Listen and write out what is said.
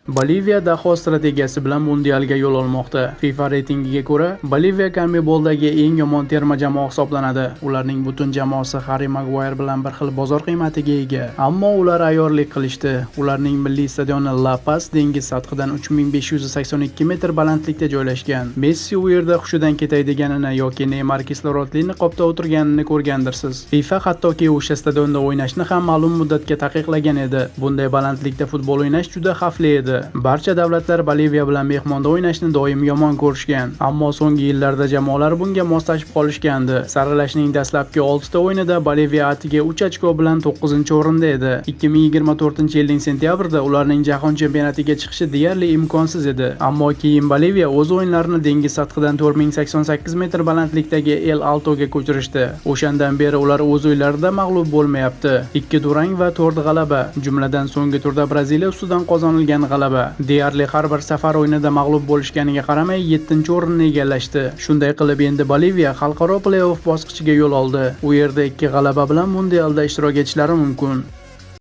Boliviya daho strategiyasi bilan mundialga yo'l olmoqda. FIFA reytingiga ko'ra, Boliviya CONMEBOLdagi eng yomon terma jamoa hisoblanadi. Ularning butun jamoasi Harry Maguire bilan bir xil bozor qiymatiga ega. Ammo ular ayyorlik qilishdi. Ularning milliy stadioni La Paz dengiz sathidan 3582 metr balandlikda joylashgan. Messi u yerda hushidan ketay deganini yoki Neymar kislorodli niqobda o'tirganini ko'rgandirsiz. FIFA hattoki o'sha stadionda o'ynashni ham ma'lum muddatga taqiqlagan edi. Bunday balandlikda futbol o'ynash juda xavfli edi. Barcha davlatlar Boliviya bilan mehmonda o'ynashni doim yomon ko'rishgan, ammo so'nggi yillarda jamoalar bunga moslashib qolishgandi. Saralashning dastlabki 6 ta o'yinida Boliviya atiga 3 ochko bilan 9-o'rinda edi. 2024-yilning sentyabrida ularning jahon chempionatiga chiqishi deyarli imkonsiz edi. Ammo keyin Boliviya o'z o'yinlarini dengiz sathidan 4088 metr balandlikdagi El Altoga ko'chirishdi. O'shandan beri ular o'z uylarida mag'lub bo'lmayapti. 2 durang va 4 g'alaba, jumladan so'nggi turda Braziliya ustidan qozonilgan g'alaba. Deyarli har bir safar o'yinida mag'lub bo'lishganiga qaramay 7-o'rinni egallashdi. Shunday qilib endi Boliviya xalqaro play-off bosqichiga yo'l oldi. U yerda 2 g'alaba bilan mundialda ishtirok etishlari mumkin.